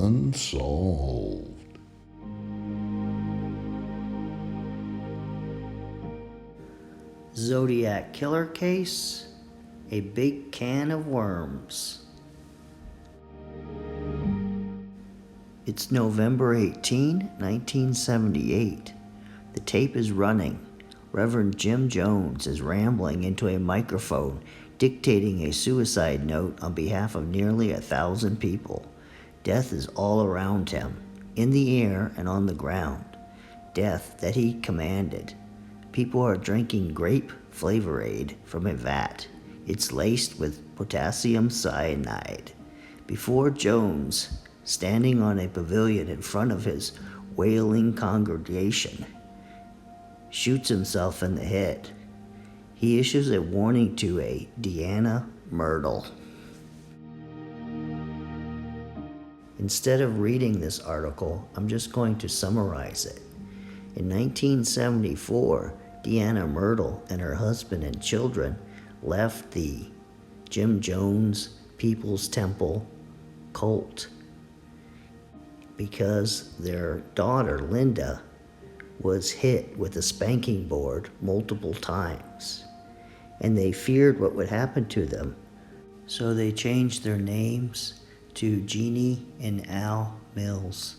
Unsolved. Zodiac Killer case, a big can of worms. It's November 18, 1978. The tape is running. Reverend Jim Jones is rambling into a microphone, dictating a suicide note on behalf of nearly 1,000 people. Death is all around him, in the air and on the ground. Death that he commanded. People are drinking grape Flavorade from a vat. It's laced with potassium cyanide. Before Jones, standing on a pavilion in front of his wailing congregation, shoots himself in the head. He issues a warning to a Deanna Myrtle. Instead of reading this article, I'm just going to summarize it. In 1974, Deanna Myrtle and her husband and children left the Jim Jones People's Temple cult because their daughter, Linda, was hit with a spanking board multiple times, and they feared what would happen to them. So they changed their names to Jeannie and Al Mills.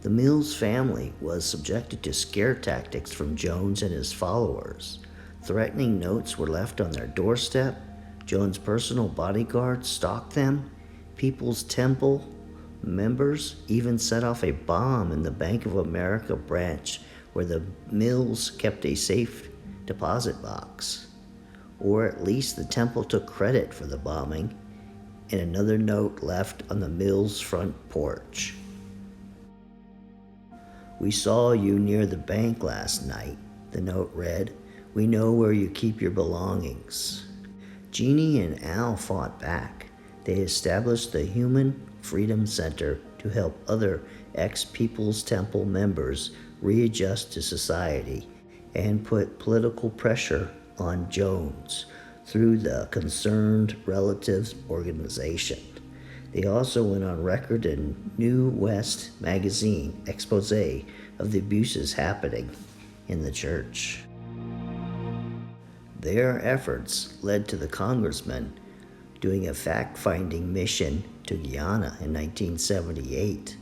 The Mills family was subjected to scare tactics from Jones and his followers. Threatening notes were left on their doorstep. Jones' personal bodyguards stalked them. People's Temple members even set off a bomb in the Bank of America branch where the Mills kept a safe deposit box. Or at least the temple took credit for the bombing, and another note left on the Mills' front porch. "We saw you near the bank last night," the note read. "We know where you keep your belongings." Jeannie and Al fought back. They established the Human Freedom Center to help other ex-People's Temple members readjust to society and put political pressure on Jones through the Concerned Relatives organization. They also went on record in New West magazine expose of the abuses happening in the church. Their efforts led to the congressman doing a fact-finding mission to Guyana in 1978,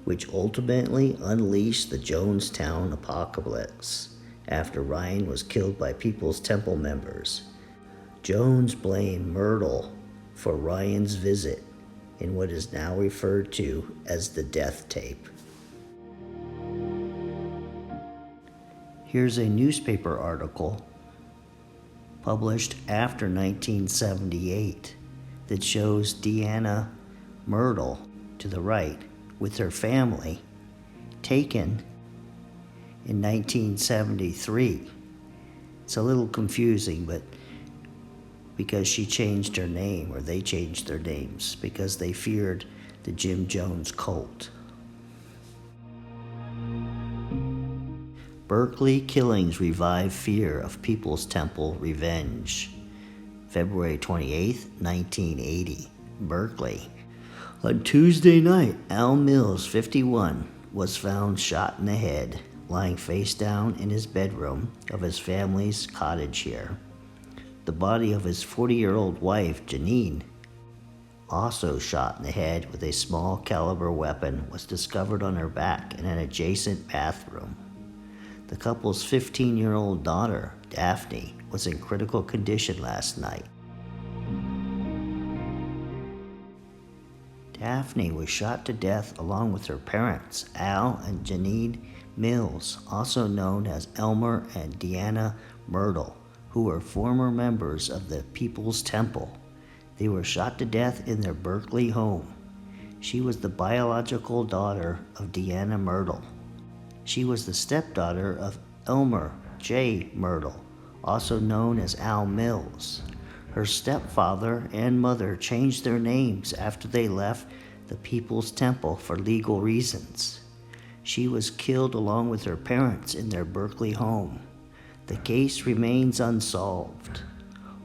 which ultimately unleashed the Jonestown apocalypse after Ryan was killed by People's Temple members. Jones blamed Myrtle for Ryan's visit in what is now referred to as the death tape. Here's a newspaper article published after 1978 that shows Deanna Myrtle to the right with her family taken in 1973. It's a little confusing, but because she changed her name, or they changed their names, because they feared the Jim Jones cult. Berkeley killings revive fear of People's Temple revenge. February 28, 1980, Berkeley. On Tuesday night, Al Mills, 51, was found shot in the head, lying face down in his bedroom of his family's cottage here. The body of his 40-year-old wife, Janine, also shot in the head with a small caliber weapon, was discovered on her back in an adjacent bathroom. The couple's 15-year-old daughter, Daphne, was in critical condition last night. Daphne was shot to death along with her parents, Al and Janine Mills, also known as Elmer and Deanna Myrtle, who were former members of the People's Temple. They were shot to death in their Berkeley home. She was the biological daughter of Deanna Myrtle. She was the stepdaughter of Elmer J. Myrtle, also known as Al Mills. Her stepfather and mother changed their names after they left the People's Temple for legal reasons. She was killed along with her parents in their Berkeley home. The case remains unsolved.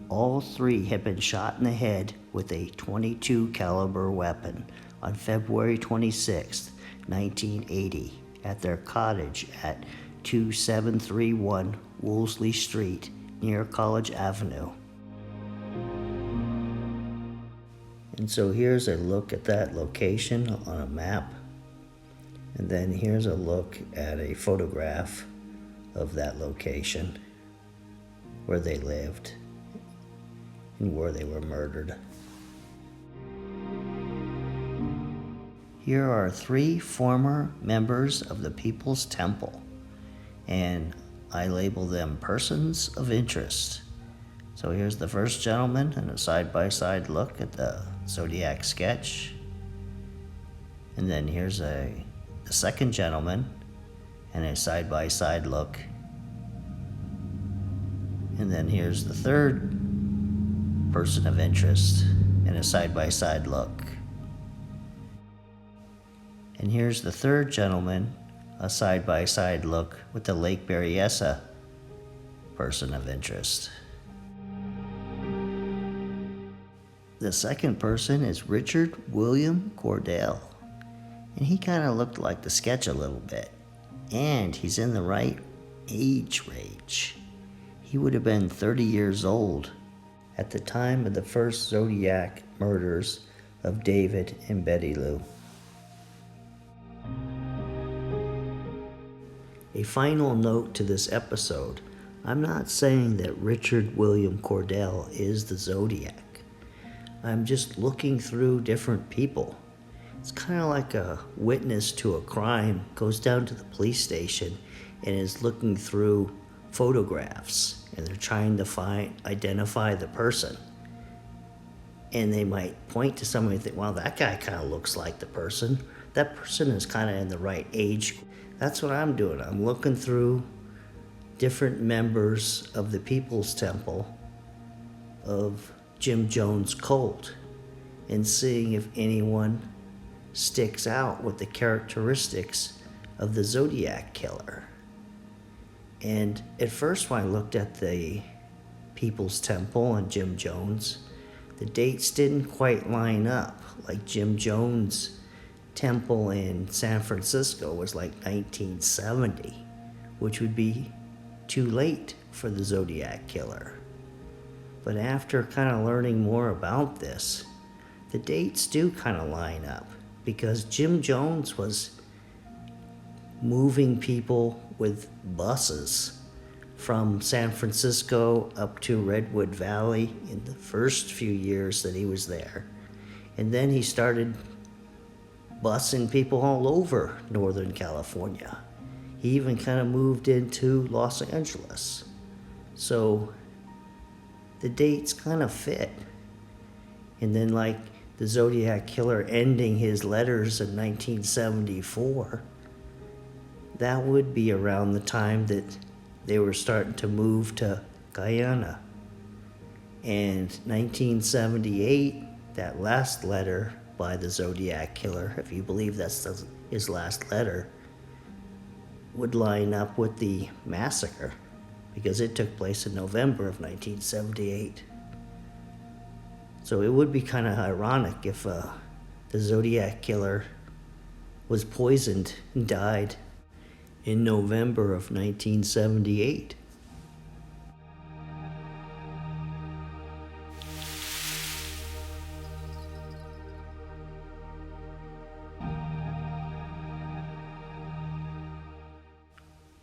All three had been shot in the head with a .22 caliber weapon on February 26, 1980, at their cottage at 2731 Wolseley Street near College Avenue. And so here's a look at that location on a map. And then here's a look at a photograph of that location where they lived and where they were murdered. Here are 3 former members of the People's Temple, and I label them persons of interest. So here's the first gentleman and a side-by-side look at the Zodiac sketch. And then here's the second gentleman and a side-by-side look. And then here's the third person of interest and a side-by-side look. And here's the third gentleman, a side-by-side look with the Lake Berryessa person of interest. The second person is Richard William Cordell, and he kind of looked like the sketch a little bit, and he's in the right age range. He would have been 30 years old at the time of the first Zodiac murders of David and Betty Lou. A final note to this episode: I'm not saying that Richard William Cordell is the Zodiac. I'm just looking through different people. It's kind of like a witness to a crime goes down to the police station and is looking through photographs, and they're trying to identify the person. And they might point to somebody and think, well, that guy kind of looks like the person. That person is kind of in the right age. That's what I'm doing. I'm looking through different members of the People's Temple of Jim Jones' cult and seeing if anyone sticks out with the characteristics of the Zodiac Killer. And at first, when I looked at the People's Temple and Jim Jones, the dates didn't quite line up. Like Jim Jones' temple in San Francisco was like 1970, which would be too late for the Zodiac Killer. But after kind of learning more about this, the dates do kind of line up, because Jim Jones was moving people with buses from San Francisco up to Redwood Valley in the first few years that he was there. And then he started busing people all over Northern California. He even kind of moved into Los Angeles. So the dates kind of fit. And then like the Zodiac Killer ending his letters in 1974, that would be around the time that they were starting to move to Guyana. And 1978, that last letter by the Zodiac Killer, if you believe that's his last letter, would line up with the massacre, because it took place in November of 1978. So it would be kind of ironic if the Zodiac Killer was poisoned and died in November of 1978.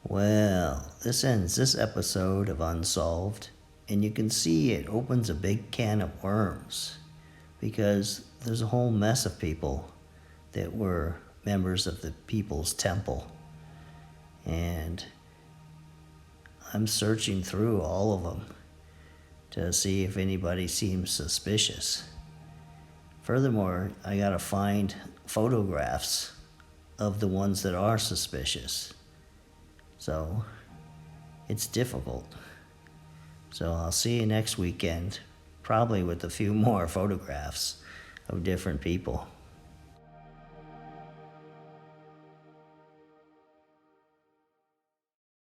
Well, this ends this episode of Unsolved, and you can see it opens a big can of worms, because there's a whole mess of people that were members of the People's Temple. And I'm searching through all of them to see if anybody seems suspicious. Furthermore, I gotta find photographs of the ones that are suspicious. So it's difficult. So I'll see you next weekend, probably with a few more photographs of different people.